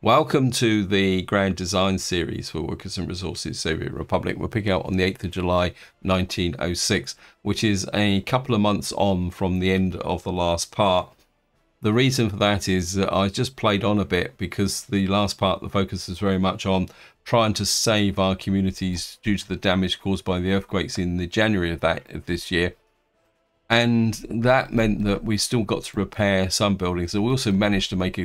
Welcome to the Grand Design series for Workers and Resources Soviet Republic. We're picking out on the 8th of July 1906, which is a couple of months on from the end of the last part. The reason for that is that I just played on a bit because the last part, the focus is very much on trying to save our communities due to the damage caused by the earthquakes in the January of this year. And that meant that we still got to repair some buildings. And we also managed to make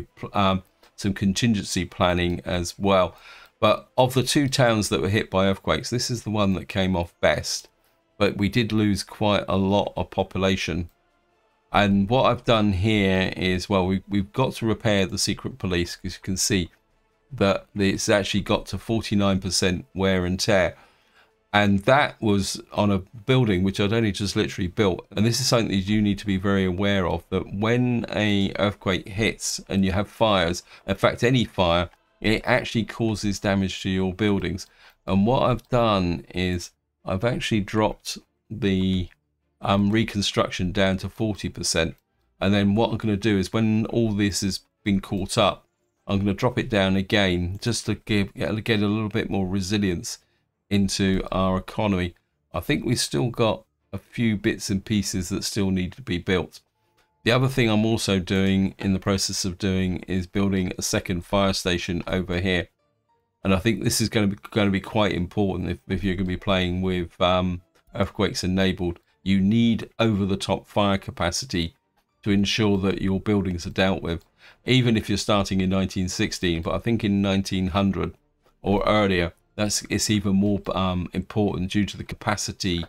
some contingency planning as well. But of the two towns that were hit by earthquakes, this is the one that came off best. But we did lose quite a lot of population. And what I've done here is, well, we've got to repair the secret police, because you can see that it's actually got to 49% wear and tear. And that was on a building which I'd only just literally built. And this is something that you need to be very aware of, that when an earthquake hits and you have fires, in fact, any fire, it actually causes damage to your buildings. And what I've done is I've actually dropped the reconstruction down to 40%. And then what I'm going to do is when all this has been caught up, I'm going to drop it down again just to get a little bit more resilience into our economy. I think we've still got a few bits and pieces that still need to be built. The other thing I'm also doing in the process of doing is building a second fire station over here. And I think this is going to be quite important if you're going to be playing with earthquakes enabled. You need over-the-top fire capacity to ensure that your buildings are dealt with, even if you're starting in 1916. But I think in 1900 or earlier, it's even more important due to the capacity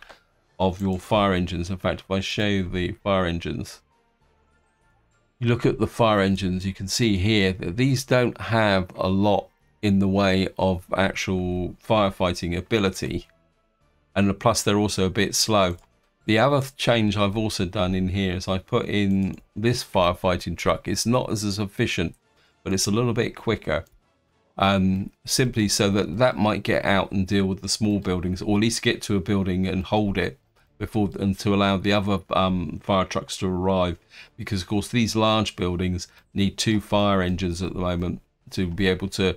of your fire engines. In fact, if I show you the fire engines, you look at the fire engines, you can see here that these don't have a lot in the way of actual firefighting ability, and plus they're also a bit slow. The other change I've also done in here is I put in this firefighting truck. It's not as efficient, but it's a little bit quicker. Simply so that might get out and deal with the small buildings, or at least get to a building and hold it before, and to allow the other fire trucks to arrive, because of course these large buildings need 2 fire engines at the moment to be able to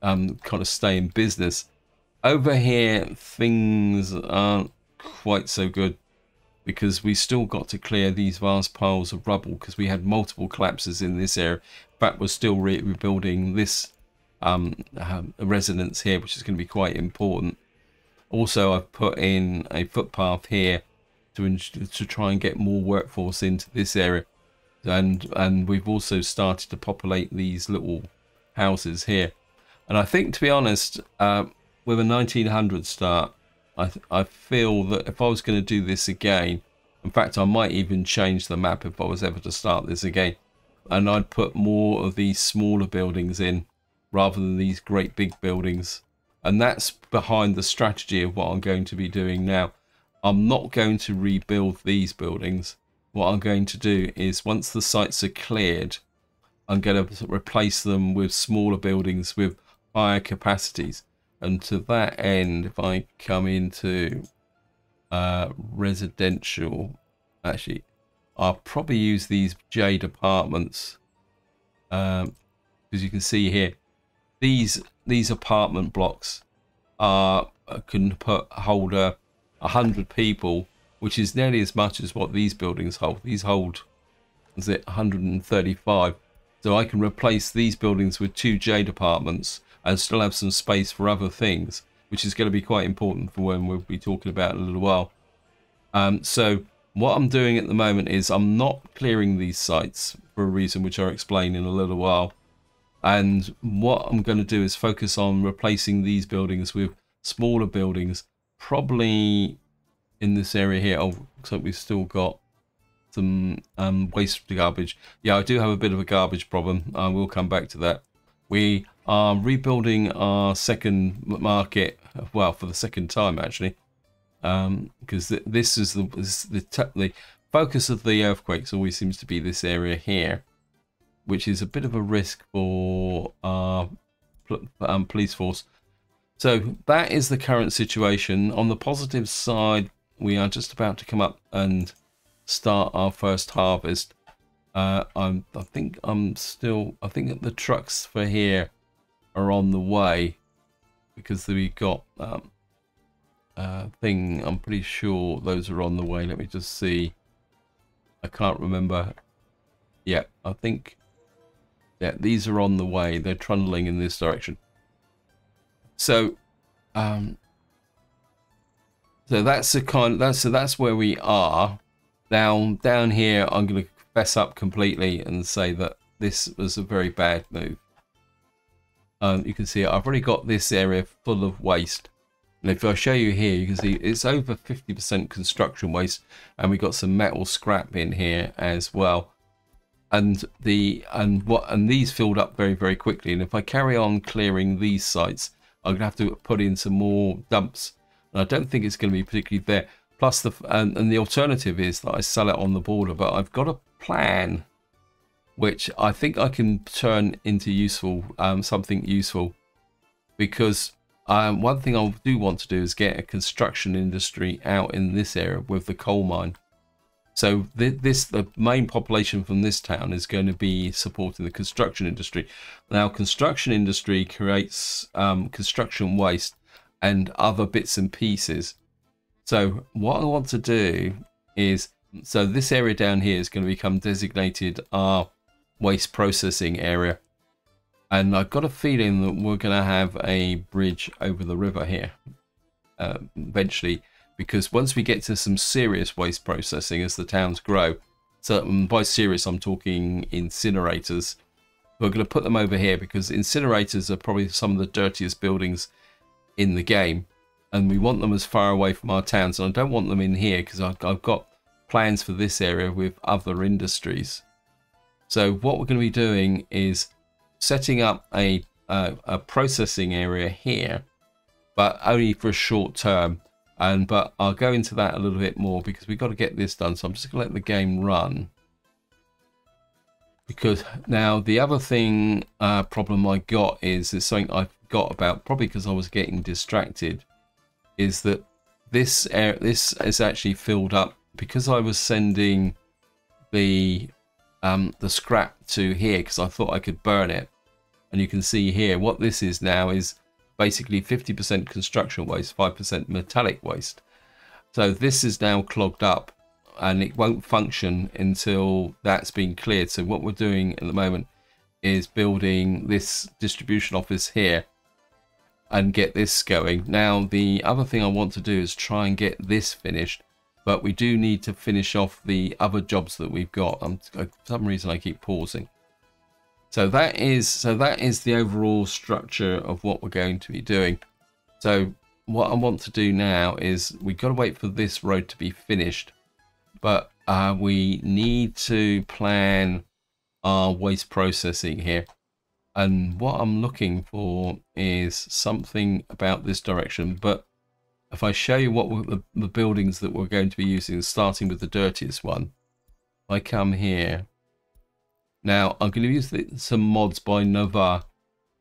kind of stay in business. Over here things aren't quite so good, because we still got to clear these vast piles of rubble, because we had multiple collapses in this area. In fact, we're still rebuilding this residence here, which is going to be quite important. Also, I've put in a footpath here to try and get more workforce into this area, and we've also started to populate these little houses here. And I think, to be honest, with a 1900 start, I feel that if I was going to do this again, in fact, I might even change the map if I was ever to start this again, and I'd put more of these smaller buildings in rather than these great big buildings. And that's behind the strategy of what I'm going to be doing now. I'm not going to rebuild these buildings. What I'm going to do is, once the sites are cleared, I'm going to replace them with smaller buildings with higher capacities. And to that end, if I come into residential, actually I'll probably use these Jade apartments, because you can see here these apartment blocks can hold 100 people, which is nearly as much as what these buildings hold. These hold, is it 135? So I can replace these buildings with 2 Jade apartments and still have some space for other things, which is going to be quite important for when we'll be talking about in a little while. So what I'm doing at the moment is I'm not clearing these sites for a reason which I'll explain in a little while. And what I'm going to do is focus on replacing these buildings with smaller buildings, probably in this area here. Oh, looks like we've still got some waste garbage. Yeah, I do have a bit of a garbage problem. I will come back to that. We are rebuilding our second market, well, for the second time actually, because this is the focus of the earthquakes always seems to be this area here, which is a bit of a risk for our police force. So that is the current situation. On the positive side, we are just about to come up and start our first harvest. I think that the trucks for here are on the way, because we've got thing. I'm pretty sure those are on the way. Let me just see. I can't remember. Yeah, I think. Yeah, these are on the way. They're trundling in this direction. So, so that's the kind. That's where we are. Now down here, I'm going to fess up completely and say that this was a very bad move. You can see I've already got this area full of waste. And if I show you here, you can see it's over 50% construction waste, and we've got some metal scrap in here as well. And these filled up very, very quickly. And if I carry on clearing these sites, I'm gonna have to put in some more dumps. And I don't think it's going to be particularly there. Plus and the alternative is that I sell it on the border. But I've got a plan, which I think I can turn into useful, something useful, because one thing I do want to do is get a construction industry out in this area with the coal mine. So the main population from this town is going to be supporting the construction industry. Now, construction industry creates construction waste and other bits and pieces. So what I want to do is, so this area down here is going to become designated our waste processing area. And I've got a feeling that we're going to have a bridge over the river here eventually, because once we get to some serious waste processing as the towns grow, so by serious I'm talking incinerators, we're going to put them over here, because incinerators are probably some of the dirtiest buildings in the game, and we want them as far away from our towns. And I don't want them in here because I've got plans for this area with other industries. So what we're going to be doing is setting up a processing area here, but only for a short term. But I'll go into that a little bit more, because we've got to get this done. So I'm just going to let the game run. Because now the other thing, problem I got is something I forgot about, probably because I was getting distracted, is that this is actually filled up because I was sending the scrap to here because I thought I could burn it. And you can see here what this is now is basically 50% construction waste, 5% metallic waste. So this is now clogged up, and it won't function until that's been cleared. So what we're doing at the moment is building this distribution office here and get this going. Now the other thing I want to do is try and get this finished, but we do need to finish off the other jobs that we've got. For some reason I keep pausing. So that is the overall structure of what we're going to be doing. So what I want to do now is we've got to wait for this road to be finished, but we need to plan our waste processing here. And what I'm looking for is something about this direction. But if I show you what the buildings that we're going to be using, starting with the dirtiest one, if I come here. Now I'm going to use some mods by Nuvu.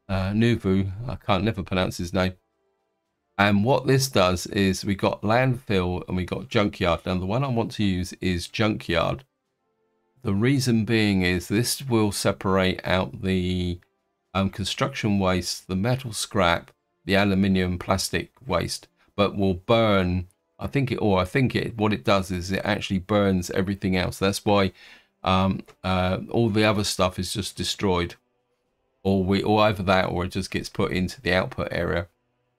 I can't never pronounce his name. And what this does is we got landfill and we got junkyard. Now the one I want to use is junkyard. The reason being is this will separate out the construction waste, the metal scrap, the aluminium, plastic waste, but will burn. What it does is it actually burns everything else. That's why all the other stuff is just destroyed, or either that, or it just gets put into the output area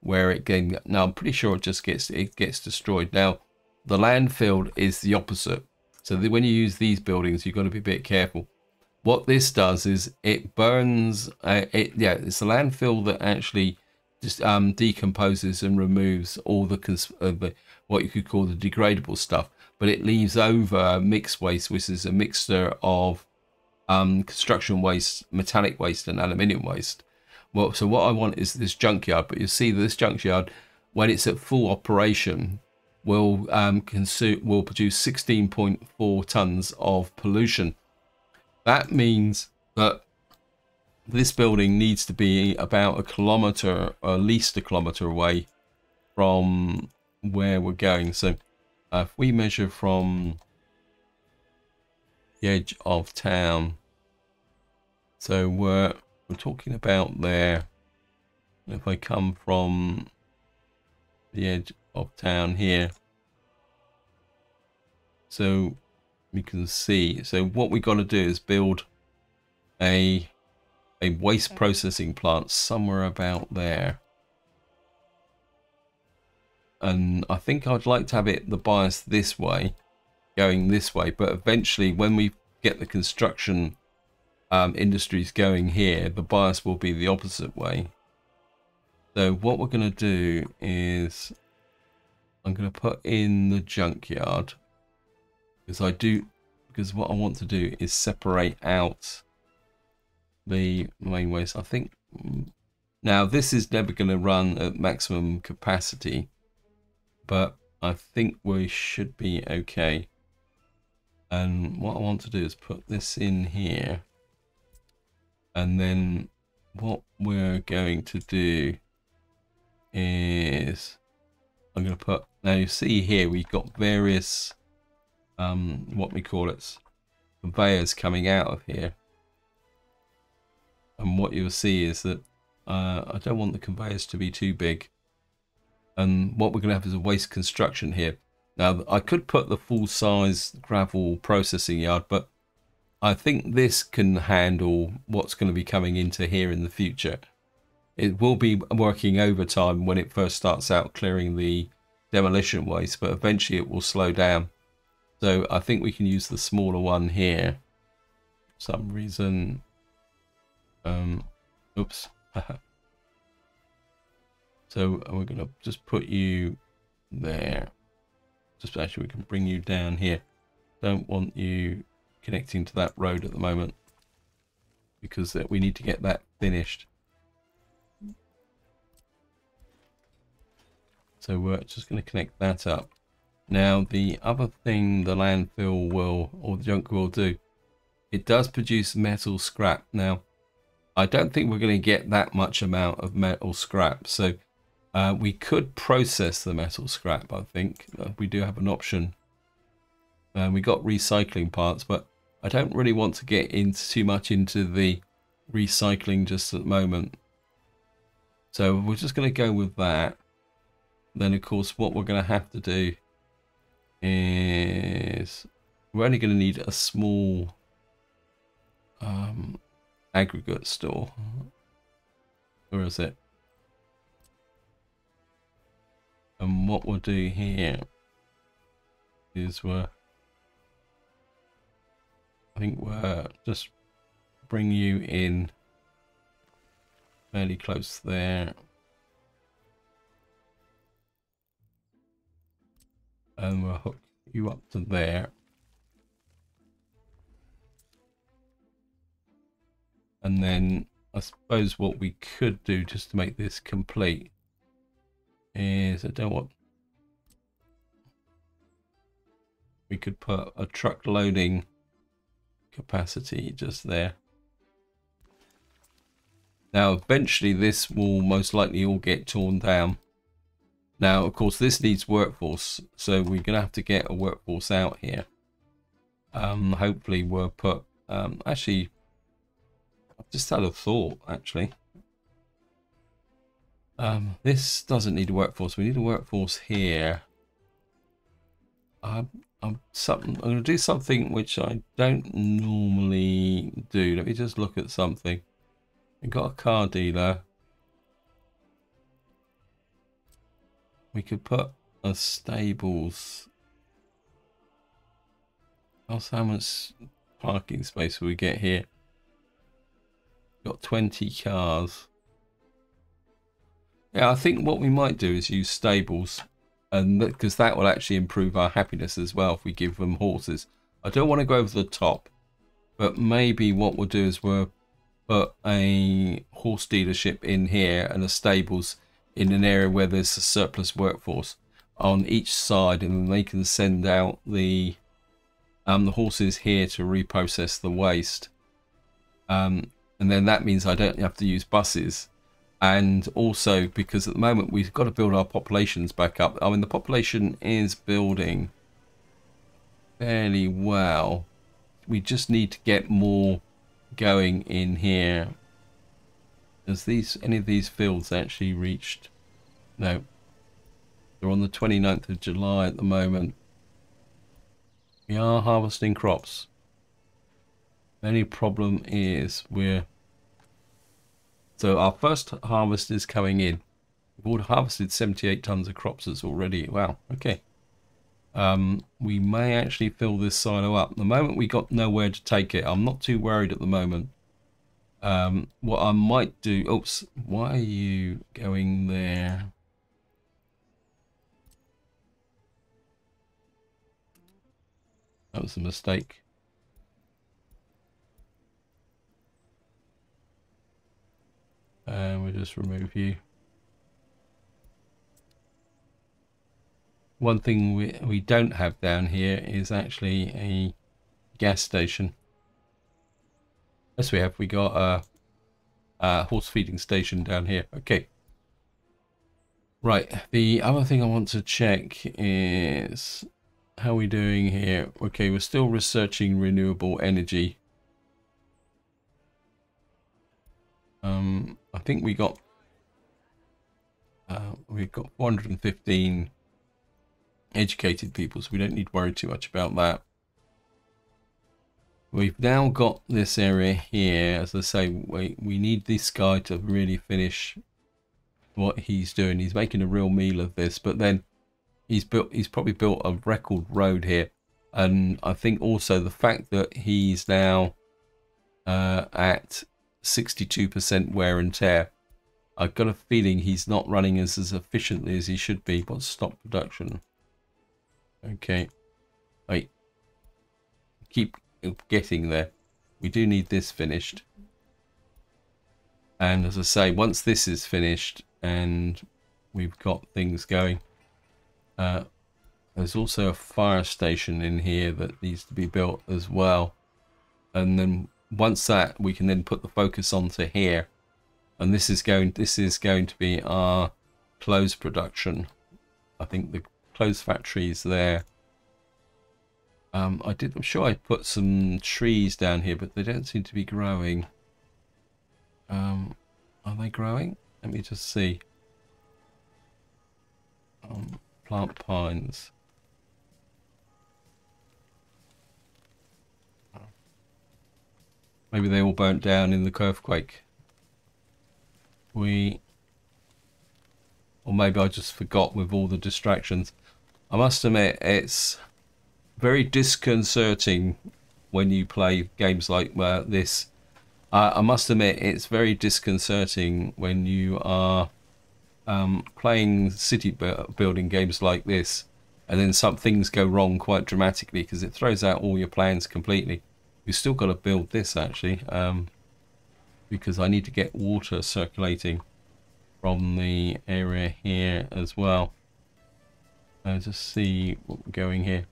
where it can. Now I'm pretty sure it gets destroyed. Now the landfill is the opposite. So when you use these buildings, you've got to be a bit careful. What this does is it burns. It's a landfill that actually just decomposes and removes all the what you could call the degradable stuff, but it leaves over mixed waste, which is a mixture of construction waste, metallic waste, and aluminium waste. Well, so what I want is this junkyard, but you see this junkyard, when it's at full operation, will produce 16.4 tons of pollution. That means that this building needs to be about a kilometer, or at least a kilometer away from where we're going. So if we measure from the edge of town, so we're talking about there. If I come from the edge of town here, so you can see, so what we got to do is build a waste processing plant somewhere about there. And I think I'd like to have it the bias this way, going this way, but eventually when we get the construction industries going here, the bias will be the opposite way. So what we're going to do is I'm going to put in the junkyard, because what I want to do is separate out the main waste. I think now this is never going to run at maximum capacity, but I think we should be okay. And what I want to do is put this in here, and then what we're going to do is I'm going to put, now you see here we've got various what we call it, conveyors coming out of here, and what you'll see is that I don't want the conveyors to be too big, and what we're going to have is a waste construction here. Now I could put the full-size gravel processing yard, but I think this can handle what's going to be coming into here in the future. It will be working overtime when it first starts out clearing the demolition waste, but eventually it will slow down. So I think we can use the smaller one here. For some reason, oops. So we're going to just put you there. Just actually, we can bring you down here. Don't want you connecting to that road at the moment, because we need to get that finished. So we're just going to connect that up. Now the other thing the landfill will, or the junk will do, it does produce metal scrap. Now I don't think we're going to get that much amount of metal scrap, so we could process the metal scrap. I think we do have an option. We got recycling parts, but I don't really want to get into too much into the recycling just at the moment. So we're just going to go with that. Then of course what we're going to have to do is we're only going to need a small aggregate store. Where is it? And what we'll do here is I think we'll just bring you in fairly close there. And we'll hook you up to there. And then I suppose what we could do just to make this complete is, we could put a truck loading capacity just there. Now eventually this will most likely all get torn down. Now of course this needs workforce, so we're gonna have to get a workforce out here. Hopefully we'll put actually I've just had a thought actually. This doesn't need a workforce. We need a workforce here. I'm going to do something which I don't normally do. Let me just look at something. We've got a car dealer. We could put a stables. Also, how much parking space will we get here? Got 20 cars. Yeah, I think what we might do is use stables, and because that will actually improve our happiness as well if we give them horses. I don't want to go over the top, but maybe what we'll do is we'll put a horse dealership in here and a stables in an area where there's a surplus workforce on each side, and then they can send out the horses here to reprocess the waste. And then that means I don't have to use buses. And also because at the moment we've got to build our populations back up. I mean, the population is building fairly well. We just need to get more going in here Has any of these fields actually reached? No. They're on the 29th of July at the moment. We are harvesting crops. The only problem is so our first harvest is coming in. We've already harvested 78 tons of crops. That's already, wow, okay. We may actually fill this silo up. The moment we got nowhere to take it, I'm not too worried at the moment. What I might do, oops, why are you going there? That was a mistake. And we'll just remove you. One thing we don't have down here is actually a gas station. Yes, we have. We got a horse feeding station down here. Okay. Right. The other thing I want to check is how are we doing here? Okay, we're still researching renewable energy. I think we've got 415 educated people, so we don't need to worry too much about that. We've now got this area here. As I say, we need this guy to really finish what he's doing. He's making a real meal of this, but then he's probably built a record road here. And I think also the fact that he's now at 62% wear and tear, I've got a feeling he's not running as efficiently as he should be. But stop production. Okay, wait, keep getting there. We do need this finished, and as I say, once this is finished and we've got things going, there's also a fire station in here that needs to be built as well. And then once that, we can then put the focus onto here, and this is going to be our clothes production. I think the clothes factory is there. I'm sure I put some trees down here, but they don't seem to be growing. Are they growing? Let me just see. Plant pines. Maybe they all burnt down in the earthquake. Or maybe I just forgot with all the distractions. I must admit, it's very disconcerting when you play games like this. I must admit, it's very disconcerting when you are playing city building games like this, and then some things go wrong quite dramatically because it throws out all your plans completely. You've still got to build this actually, because I need to get water circulating from the area here as well. Just see what we're going here.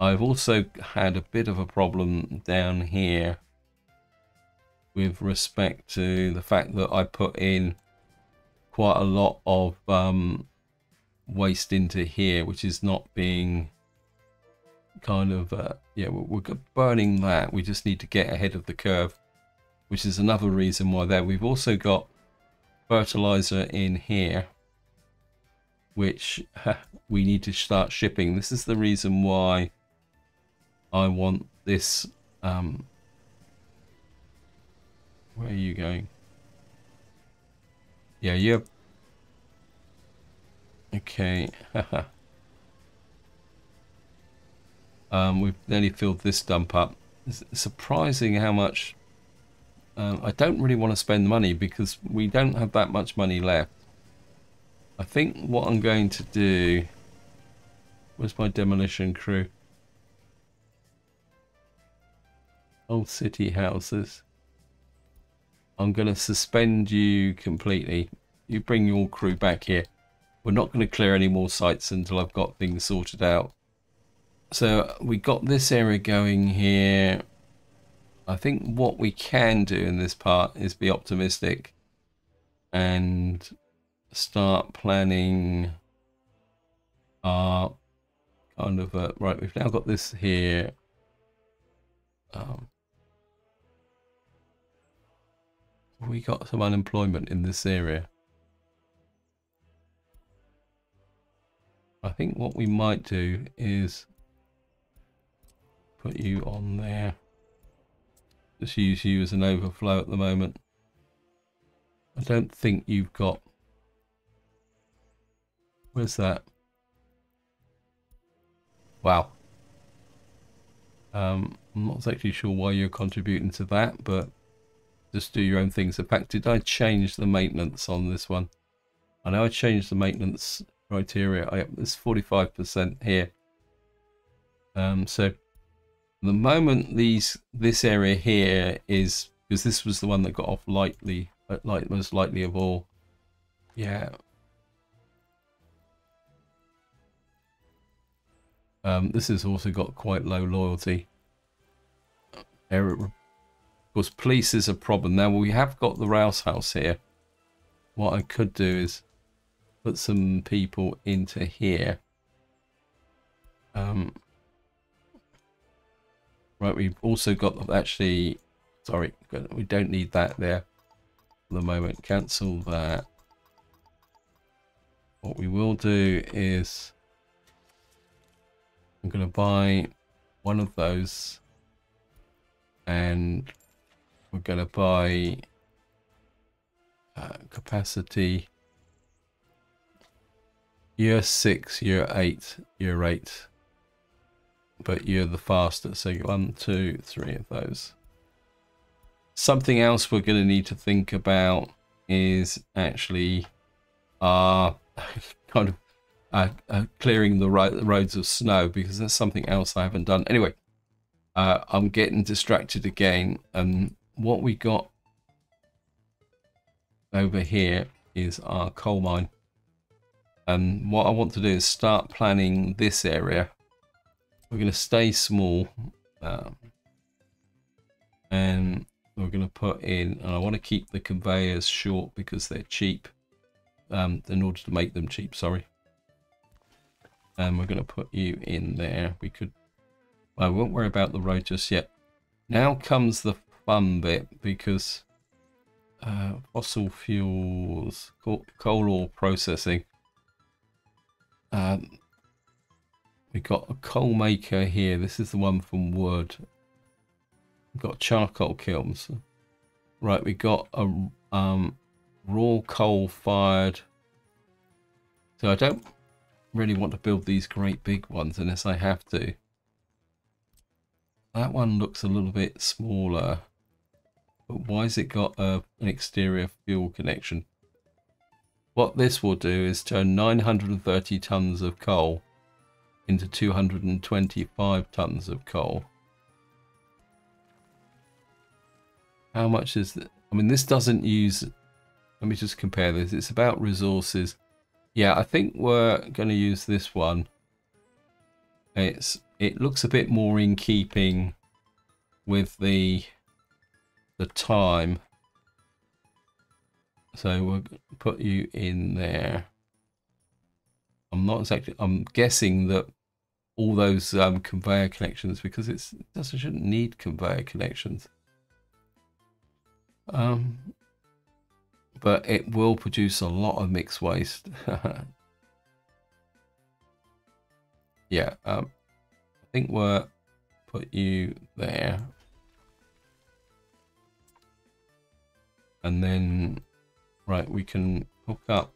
I've also had a bit of a problem down here with respect to the fact that I put in quite a lot of waste into here, which is not being kind of yeah, we're burning that. We just need to get ahead of the curve, which is another reason why there. We've also got fertilizer in here, which we need to start shipping. This is the reason why I want this. Where are you going? Yeah, you're okay. We've nearly filled this dump up. It's surprising how much. I don't really want to spend money because we don't have that much money left. I think what I'm going to do. Where's my demolition crew? Old city houses. I'm going to suspend you completely. You bring your crew back here. We're not going to clear any more sites until I've got things sorted out. So we got this area going here. I think what we can do in this part is be optimistic and start planning our kind of right. We've now got this here. We got some unemployment in this area. I think what we might do is put you on there. Just use you as an overflow at the moment. I don't think you've got... Where's that? Wow. I'm not exactly sure why you're contributing to that, but just do your own things. In fact, did I change the maintenance on this one? I know I changed the maintenance criteria. There's 45% here. So the moment this area here is, because this was the one that got off lightly, most lightly of all. Yeah. This has also got quite low loyalty. Of course, police is a problem. Now we have got the Rouse House here. What I could do is put some people into here. Right, we've also got actually, sorry, we don't need that there for the moment. Cancel that. What we will do is I'm going to buy one of those, and we're going to buy capacity year 6, year 8, year 8. But you're the fastest, so 1, 2, 3 of those. Something else we're going to need to think about is actually kind of clearing the roads of snow, because that's something else I haven't done. Anyway, I'm getting distracted again. What we got over here is our coal mine. And what I want to do is start planning this area. We're going to stay small, and we're going to put in, and I want to keep the conveyors short because they're cheap, in order to make them cheap, sorry. And we're going to put you in there. I won't worry about the road just yet. Now comes the fun bit, because fossil fuels, coal ore processing. We've got a coal maker here. This is the one from wood. We've got charcoal kilns. Right, we got a raw coal fired. So I don't really want to build these great big ones unless I have to. That one looks a little bit smaller. But why has it got an exterior fuel connection? What this will do is turn 930 tons of coal into 225 tons of coal. How much is that? I mean, this doesn't use... Let me just compare this. It's about resources. Yeah, I think we're going to use this one. It looks a bit more in keeping with the time. So we'll put you in there. I'm guessing that all those conveyor connections, because it shouldn't need conveyor connections. But it will produce a lot of mixed waste. Yeah, I think we'll put you there. And then, right, we can hook up.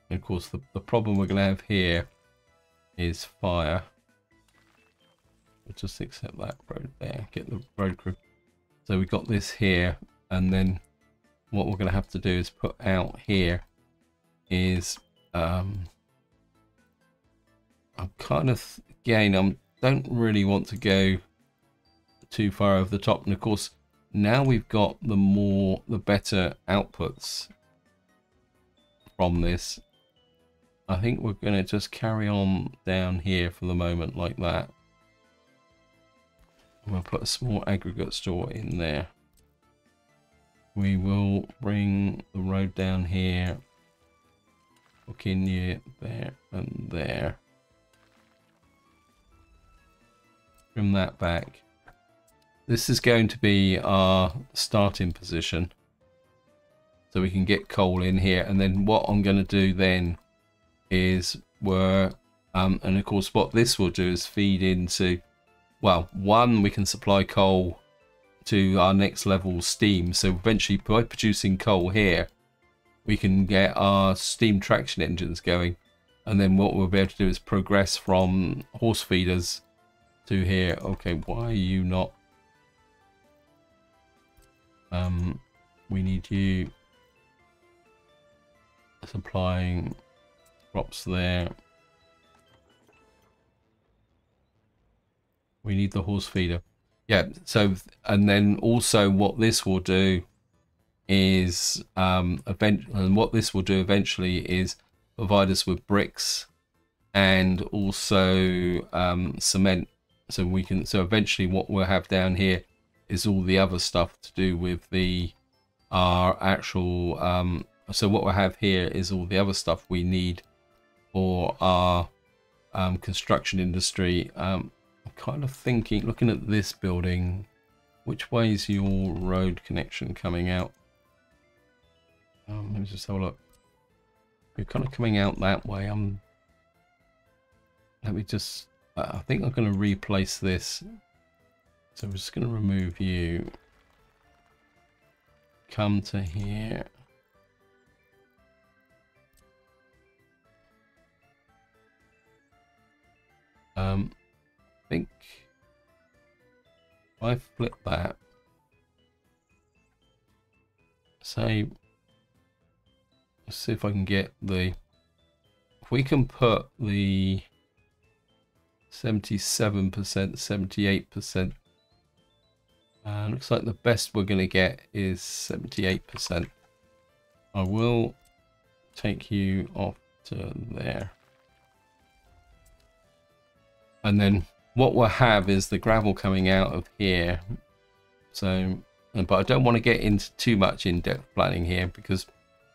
And of course, the problem we're going to have here is fire. We'll just accept that road there, get the road crew. So we've got this here, and then what we're going to have to do is put out here is, I'm kind of, again, I don't really want to go too far over the top. And of course, now we've got the better outputs from this. I think we're going to just carry on down here for the moment like that. We'll put a small aggregate store in there. We will bring the road down here. Hook in here, there, and there. Trim that back. this is going to be our starting position. So we can get coal in here. And then what I'm going to do then is and of course what this will do is feed into, well, one, we can supply coal to our next level steam. So eventually by producing coal here, we can get our steam traction engines going. And then what we'll be able to do is progress from horse feeders to here. Okay, why are you not? We need you supplying crops there. We need the horse feeder. Yeah, so, and then also what this will do is, eventually is provide us with bricks and also cement. So we can, so eventually what we'll have down here is all the other stuff to do with our actual, so what we'll have here is all the other stuff we need for our construction industry. I'm kind of thinking, looking at this building, which way is your road connection coming out? Let me just have a look. We're kind of coming out that way. Let me just, I think I'm going to replace this. So we're just going to remove you. Come to here. I think if I flip that, say, let's see if I can get the, if we can put the 77%, 78%, looks like the best we're going to get is 78%. I will take you off to there. And then what we'll have is the gravel coming out of here. So, but I don't want to get into too much in-depth planning here, because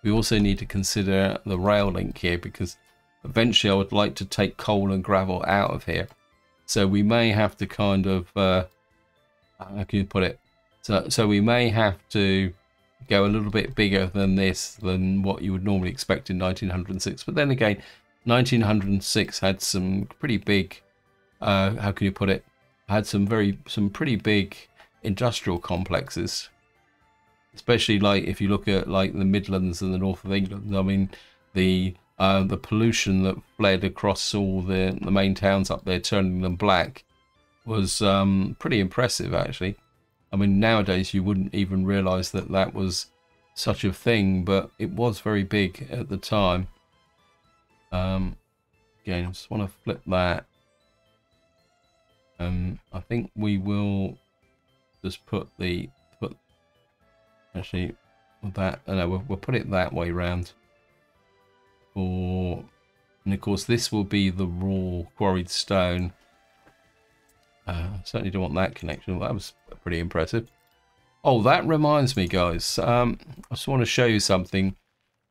we also need to consider the rail link here, because eventually I would like to take coal and gravel out of here. So we may have to kind of, how can you put it? So we may have to go a little bit bigger than this, than what you would normally expect in 1906. But then again, 1906 had some pretty big, how can you put it? Had some pretty big industrial complexes, especially like if you look at like the Midlands and the north of England. I mean, the pollution that fled across all the main towns up there, turning them black, was pretty impressive actually. I mean, nowadays you wouldn't even realize that that was such a thing, but it was very big at the time. Again, I just want to flip that. I think we will just actually that, no, we'll put it that way round. And of course this will be the raw quarried stone. Certainly don't want that connection. That was pretty impressive. Oh, that reminds me, guys. I just want to show you something.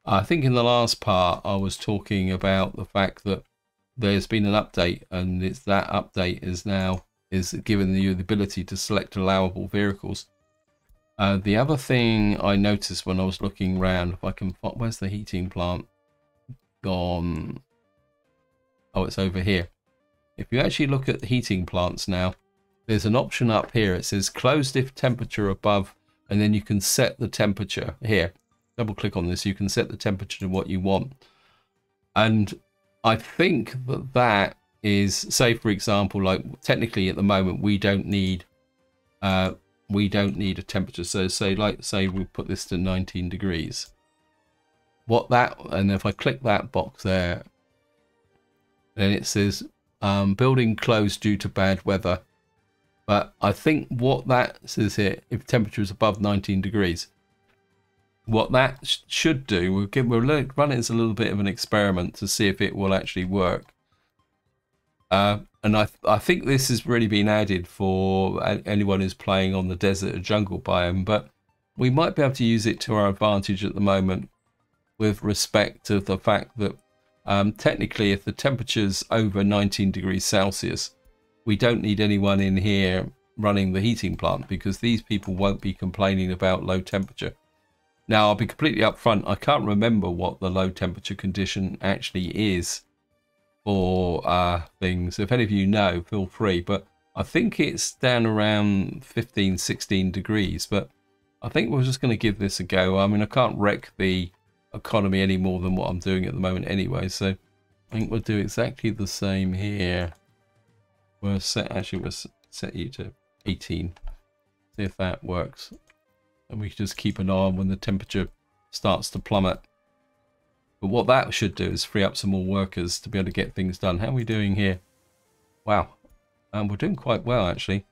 I think in the last part I was talking about the fact that there's been an update, and it's that update is giving you the ability to select allowable vehicles. The other thing I noticed when I was looking around, if I can find, where's the heating plant gone? Oh, it's over here. If you actually look at the heating plants now, there's an option up here. It says closed if temperature above, and then you can set the temperature here. Double click on this, you can set the temperature to what you want. And I think that is, say for example, like technically at the moment we don't need a temperature. So say we put this to 19 degrees. And if I click that box there, then it says building closed due to bad weather. But I think what that says here, if temperature is above 19 degrees, what that should do, we'll run it as a little bit of an experiment to see if it will actually work. And I think this has really been added for anyone who's playing on the desert or jungle biome, but we might be able to use it to our advantage at the moment with respect to the fact that technically if the temperature's over 19 degrees Celsius, we don't need anyone in here running the heating plant, because these people won't be complaining about low temperature. Now, I'll be completely upfront, I can't remember what the low temperature condition actually is for things. If any of you know, feel free, but I think it's down around 15, 16 degrees, but I think we're just going to give this a go. I mean, I can't wreck the economy any more than what I'm doing at the moment anyway, so I think we'll do exactly the same here. We'll set you to 18, see if that works. And we can just keep an eye on when the temperature starts to plummet. But what that should do is free up some more workers to be able to get things done. How are we doing here? Wow. We're doing quite well, actually.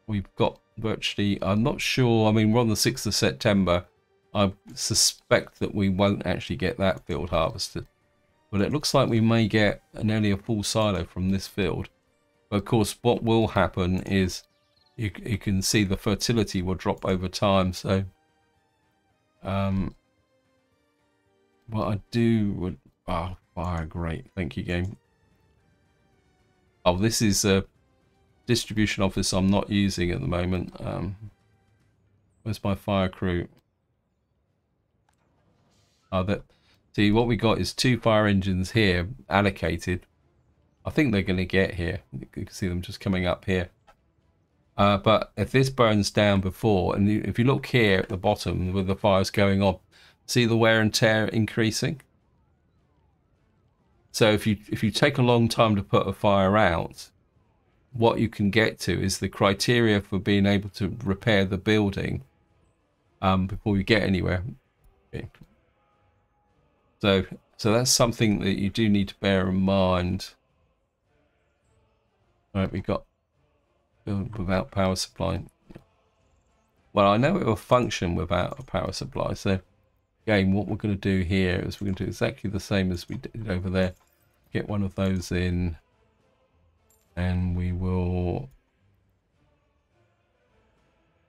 We've got virtually, I'm not sure, I mean, we're on the 6th of September. I suspect that we won't actually get that field harvested. But it looks like we may get nearly a full silo from this field. But of course, what will happen is you can see the fertility will drop over time. So what I do would, oh, fire, great, thank you, game. Oh, this is a distribution office I'm not using at the moment. Where's my fire crew? Oh, see, what we got is 2 fire engines here allocated. I think they're going to get here. You can see them just coming up here. But if this burns down before, and if you look here at the bottom with the fires going on, see the wear and tear increasing? So if you take a long time to put a fire out, what you can get to is the criteria for being able to repair the building before you get anywhere. Okay. So that's something that you do need to bear in mind. All right, we got build without power supply. Well, I know it will function without a power supply. So again, what we're going to do here is we're going to do exactly the same as we did over there. Get one of those in, and we will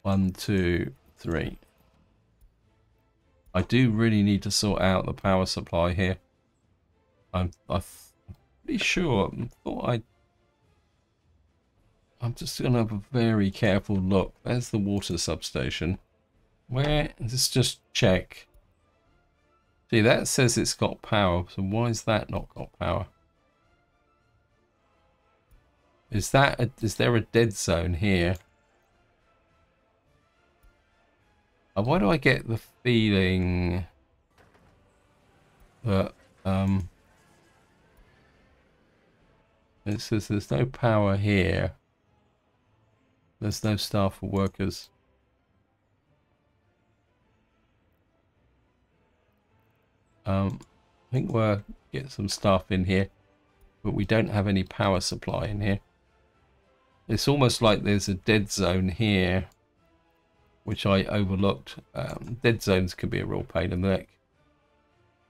1, 2, 3. I do really need to sort out the power supply here. I'm pretty sure. I'm just going to have a very careful look. There's the water substation. Where? Let's just check. See, that says it's got power. So why is that not got power? Is there a dead zone here? Why do I get the feeling that it says there's no power here. There's no staff or workers. I think we'll get some staff in here, but we don't have any power supply in here. It's almost like there's a dead zone here, which I overlooked. Dead zones can be a real pain in the neck.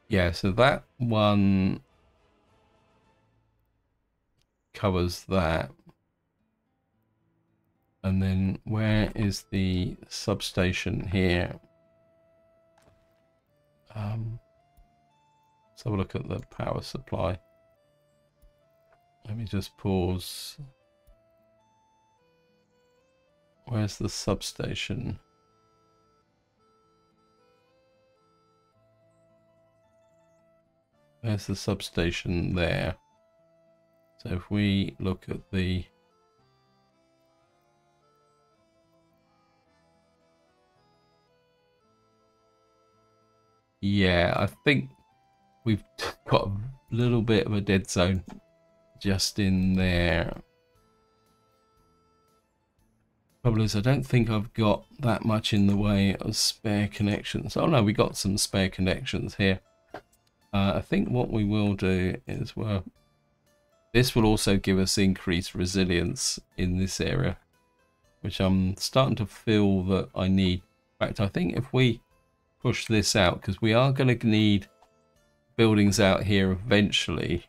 Yeah, so that one covers that. And then where is the substation here? Let's have a look at the power supply. Let me just pause. Where's the substation? There's the substation there. So if we look at the yeah, I think we've got a little bit of a dead zone just in there. Problem is, I don't think I've got that much in the way of spare connections. Oh no, we got some spare connections here. I think what we will do is, well, this will also give us increased resilience in this area, which I'm starting to feel that I need. In fact, I think if we push this out, because we are going to need buildings out here eventually.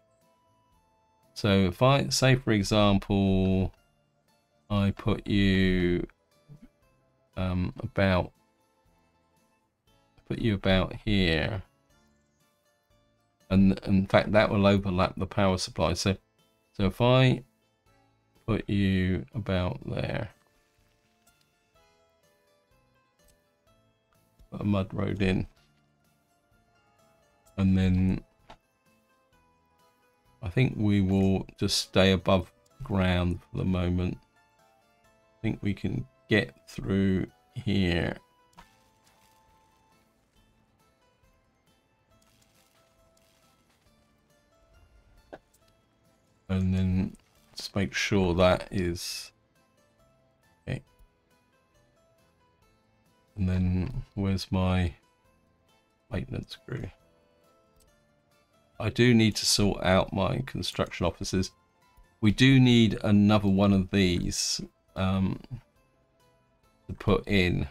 So if I say, for example, I put you about here, and in fact that will overlap the power supply. So if I put you about there. Put a mud road in. And then I think we will just stay above ground for the moment. I think we can get through here. And then just make sure that is okay. And then where's my maintenance crew? I do need to sort out my construction offices. We do need another one of these to put in. In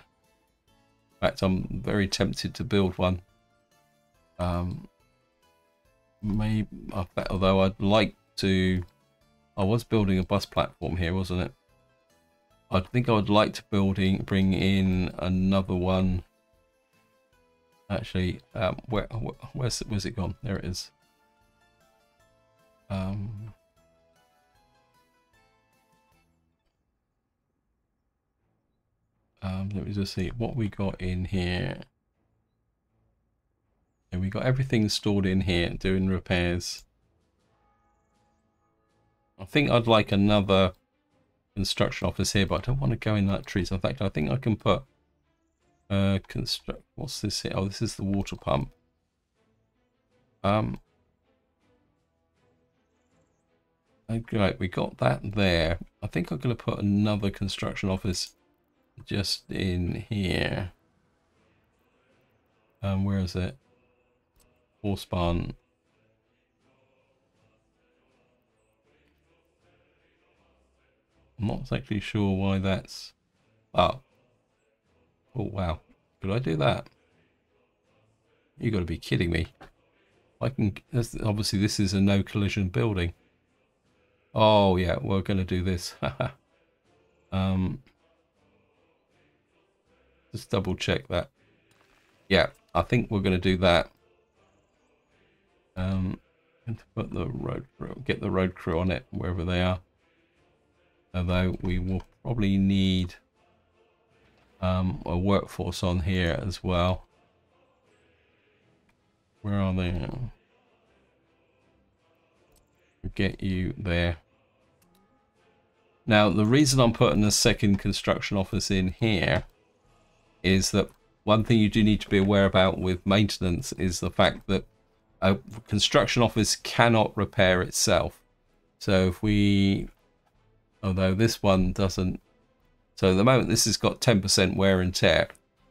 fact, I'm very tempted to build one. Maybe, although I'd like to. I was building a bus platform here, wasn't it? I think I would like to bring in another one. Actually, where's it gone? There it is. Let me just see what we got in here. And we got everything stored in here, doing repairs. I think I'd like another construction office here, but I don't want to go in that tree. So in fact, I think I can put what's this here? Oh, this is the water pump. Okay, we got that there. I think I'm going to put another construction office just in here. Where is it? Horse barn. I'm not exactly sure why that's up. Oh wow, could I do that? You got to be kidding me. I can. Obviously, this is a no collision building. Oh yeah, we're going to do this. Just double check that. Yeah, I think we're going to do that. And to put the road crew, get the road crew on it wherever they are. Although we will probably need a workforce on here as well. Where are they? Get you there. Now the reason I'm putting a second construction office in here is that one thing you do need to be aware about with maintenance is the fact that a construction office cannot repair itself. So if we, although this one doesn't, so at the moment this has got 10% wear and tear.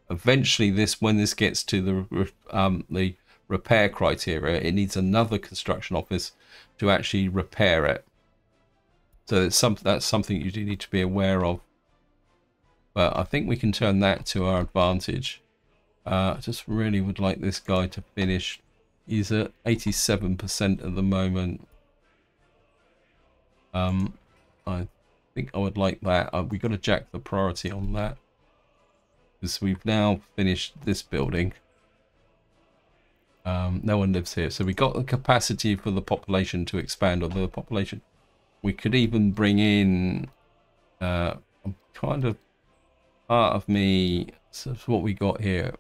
Eventually this, when this gets to the repair criteria, it needs another construction office to actually repair it. So that's something you do need to be aware of. But I think we can turn that to our advantage. I just really would like this guy to finish. He's at 87% at the moment. I think I would like that. We've got to jack the priority on that, because we've now finished this building. No one lives here, so we got the capacity for the population to expand. Although the population, we could even bring in. I'm kind of part of me. So that's what we got here.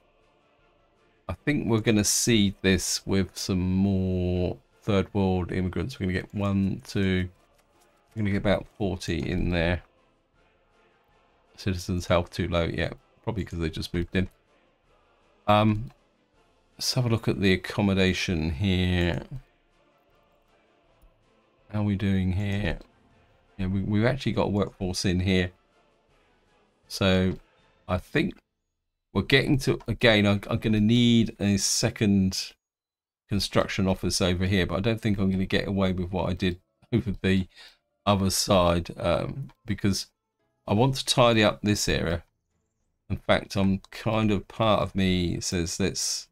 I think we're going to seed this with some more third world immigrants. We're going to get 1, 2. We're going to get about 40 in there. Citizens' health too low. Yeah, probably because they just moved in. Let's have a look at the accommodation here. How are we doing here? Yeah, we've actually got a workforce in here. So I think we're getting to, again, I'm going to need a second construction office over here, but I don't think I'm going to get away with what I did over the other side, because I want to tidy up this area. In fact, I'm kind of, part of me says let's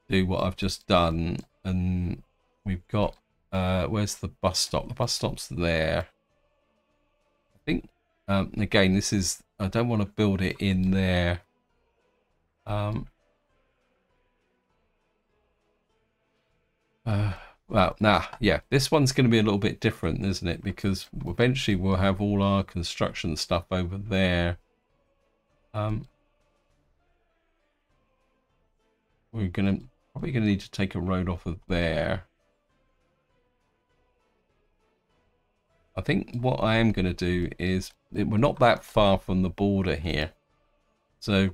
do what I've just done, and we've got where's the bus stop? The bus stop's there. I think again, this is, I don't want to build it in there. Well, nah, yeah, this one's going to be a little bit different, isn't it? Because eventually we'll have all our construction stuff over there. We're probably gonna need to take a road off of there. I think what I am gonna do is we're not that far from the border here, so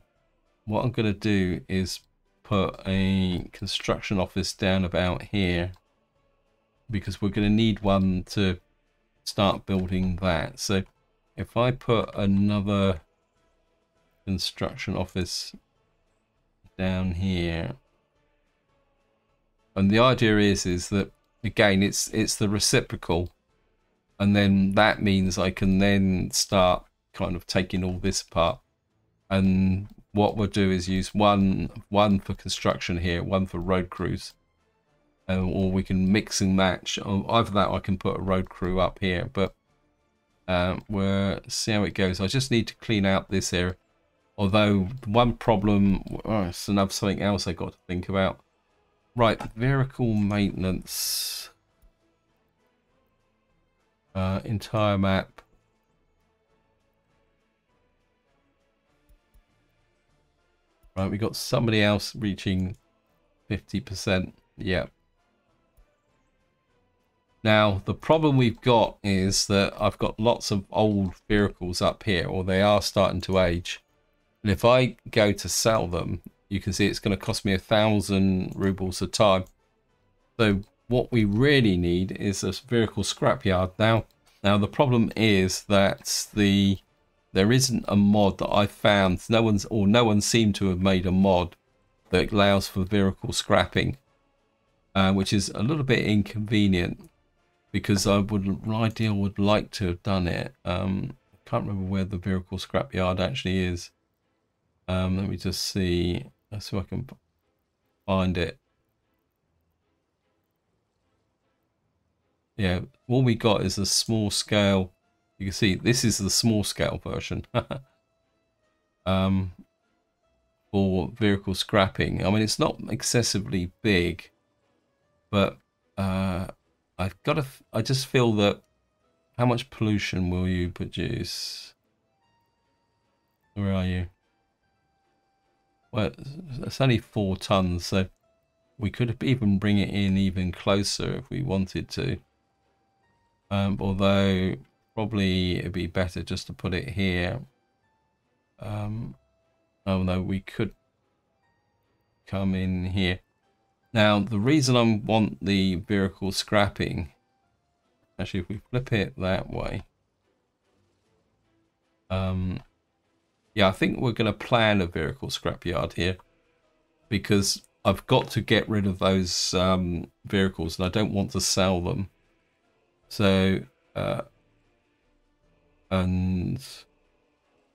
what I'm gonna do is put a construction office down about here, because we're gonna need one to start building that. So if I put another construction office down here, and the idea is that again it's the reciprocal, and then that means I can then start kind of taking all this apart, and what we'll do is use one for construction here, one for road crews, or we can mix and match. Either that, I can put a road crew up here, but we'll see how it goes. I just need to clean out this area. Although one problem, it's another something else I got to think about. Right, vehicle maintenance. Entire map. Right, we got somebody else reaching 50%. Yeah. Now, the problem we've got is that I've got lots of old vehicles up here, or they are starting to age. And if I go to sell them, you can see it's going to cost me 1,000 rubles a time. So what we really need is a vehicle scrapyard. Now the problem is that there isn't a mod that I found. No one seemed to have made a mod that allows for vehicle scrapping, which is a little bit inconvenient, because I would like to have done it. I can't remember where the vehicle scrapyard actually is. Let me just see. Let's see if I can find it. Yeah, all we got is a small scale. You can see this is the small scale version. For vehicle scrapping. I mean, it's not excessively big, but I just feel that how much pollution will you produce? Where are you? Well, it's only 4 tons, so we could even bring it in even closer if we wanted to. Although probably it'd be better just to put it here. Oh no, we could come in here. Now, the reason I want the vehicle scrapping, actually, if we flip it that way, yeah, I think we're going to plan a vehicle scrapyard here, because I've got to get rid of those vehicles, and I don't want to sell them. So, and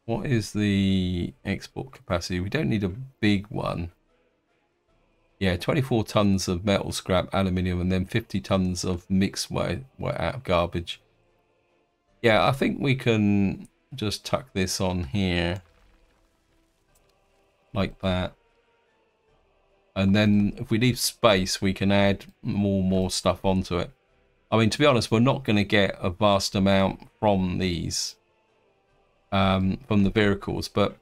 what is the export capacity? We don't need a big one. Yeah, 24 tons of metal scrap, aluminium, and then 50 tons of mixed weight out of garbage. Yeah, I think we can just tuck this on here like that. And then if we leave space, we can add more stuff onto it. I mean, to be honest, we're not going to get a vast amount from these, from the vehicles, but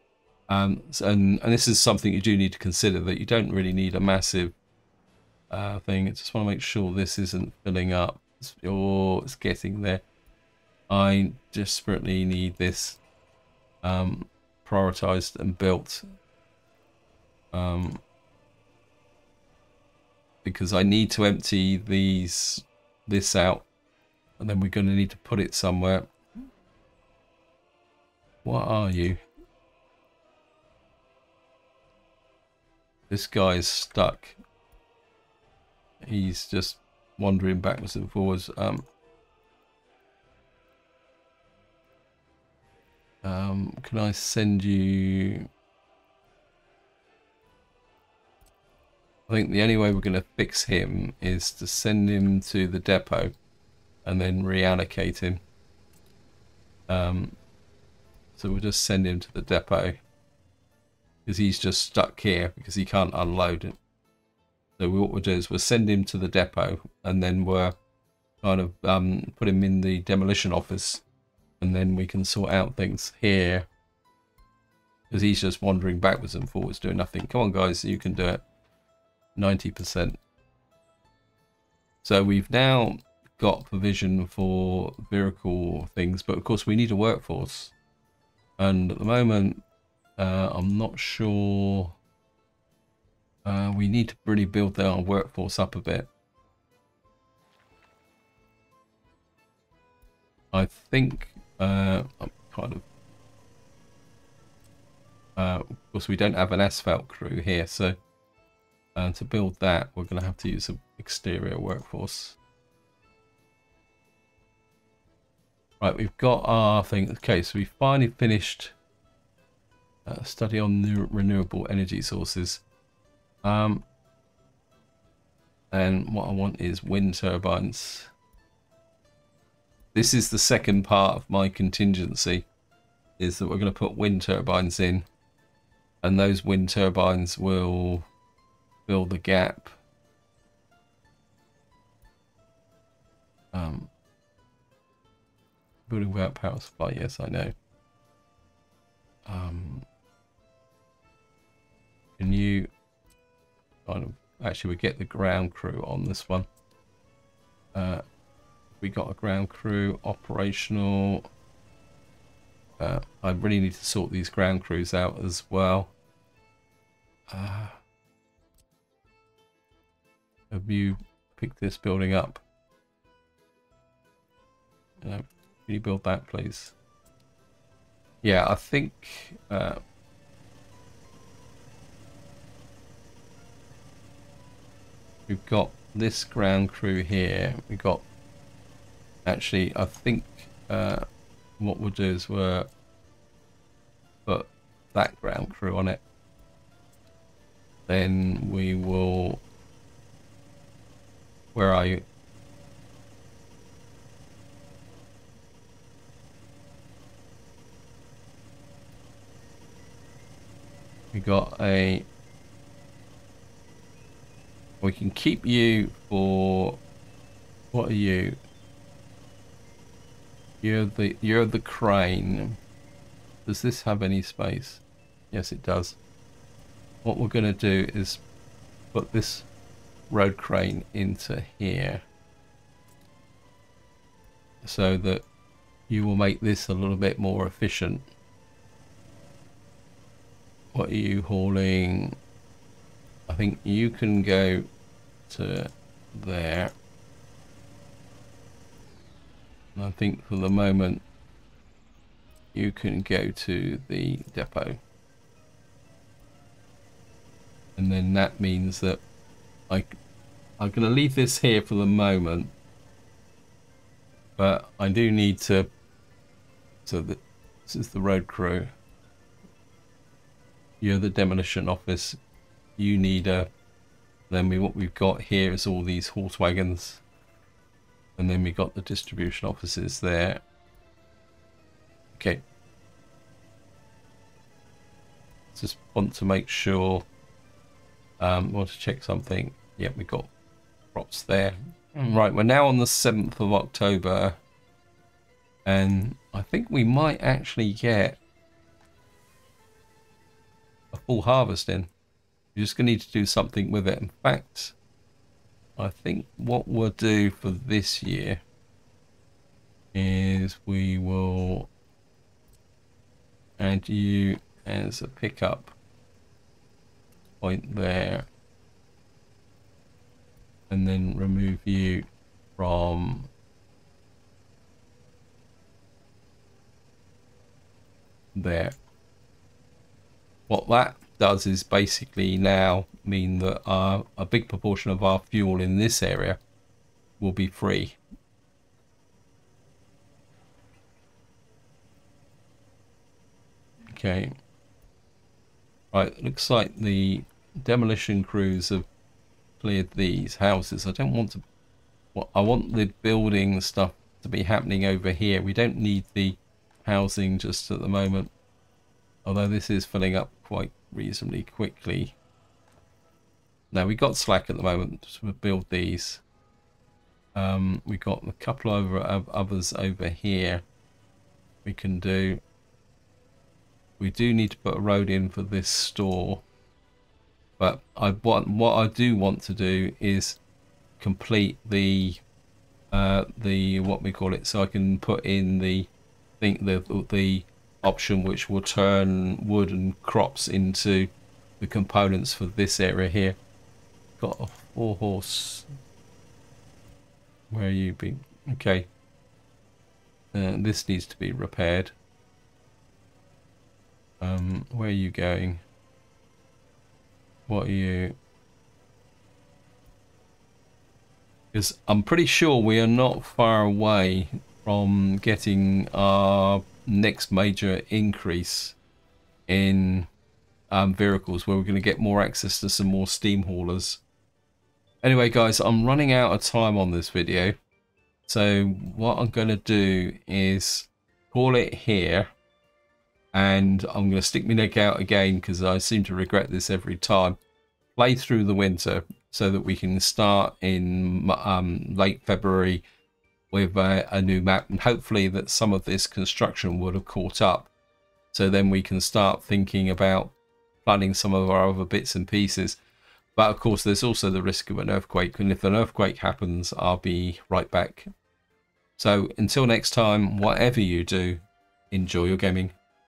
and this is something you do need to consider, that you don't really need a massive thing. I just want to make sure this isn't filling up. It's getting there. I desperately need this prioritized and built, because I need to empty this out, and then we're going to need to put it somewhere. What are you? This guy's stuck. He's just wandering backwards and forwards. Can I send you? I think the only way we're going to fix him is to send him to the depot and then reallocate him. So we'll just send him to the depot, because he's just stuck here because he can't unload it. So what we'll do is we'll send him to the depot, and then we'll kind of put him in the demolition office, and then we can sort out things here, because he's just wandering backwards and forwards doing nothing. Come on guys, you can do it. 90%. So we've now got provision for vehicle things, but of course we need a workforce, and at the moment I'm not sure. We need to really build our workforce up a bit. I think I'm kind of course we don't have an asphalt crew here, so to build that we're going to have to use an exterior workforce. Right, we've got our thing. Okay, so we finally finished a study on new renewable energy sources. And what I want is wind turbines. This is the second part of my contingency, is that we're going to put wind turbines in, and those wind turbines will fill the gap. Building without power supply, yes, I know. Can you kind of actually we get the ground crew on this one? We got a ground crew operational. I really need to sort these ground crews out as well. Have you picked this building up? Can you build that, please? Yeah, I think we've got this ground crew here. We got, actually, I think what we'll do is we'll put that ground crew on it. Then we will, where are you? We got a, we can keep you for, what are you? You're the crane. Does this have any space? Yes, it does. What we're going to do is put this road crane into here, so that you will make this a little bit more efficient. What are you hauling? I think you can go to there. And I think for the moment you can go to the depot. And then that means that I'm going to leave this here for the moment. But I do need to, so that this is the road crew. You're the demolition office. You need a, then what we've got here is all these horse wagons. And then we got the distribution offices there. Okay. Just want to make sure, want to check something. Yep, we got crops there. Right, we're now on the 7th of October. And I think we might actually get a full harvest in. We're just going to need to do something with it. In fact, I think what we'll do for this year is we will add you as a pickup point there, and then remove you from there. What that does is basically now mean that a big proportion of our fuel in this area will be free. Okay. Right, looks like the demolition crews have cleared these houses. I don't want to, well, I want the building stuff to be happening over here. We don't need the housing just at the moment, although this is filling up quite reasonably quickly. Now we got slack at the moment to build these. We got a couple of others over here we can do. We do need to put a road in for this store, but what I do want to do is complete the what we call it, so I can put in the option which will turn wood and crops into the components for this area here. Got a 4-horse. Where are you being? Okay. This needs to be repaired. Where are you going? What are you? Because I'm pretty sure we are not far away from getting our next major increase in vehicles, where we're going to get more access to some more steam haulers. Anyway guys, I'm running out of time on this video, so what I'm going to do is call it here, and I'm going to stick my neck out again because I seem to regret this every time. Play through the winter so that we can start in late February with a new map, and hopefully that some of this construction would have caught up, so then we can start thinking about planning some of our other bits and pieces. But of course there's also the risk of an earthquake, and if an earthquake happens, I'll be right back. So until next time, whatever you do, enjoy your gaming.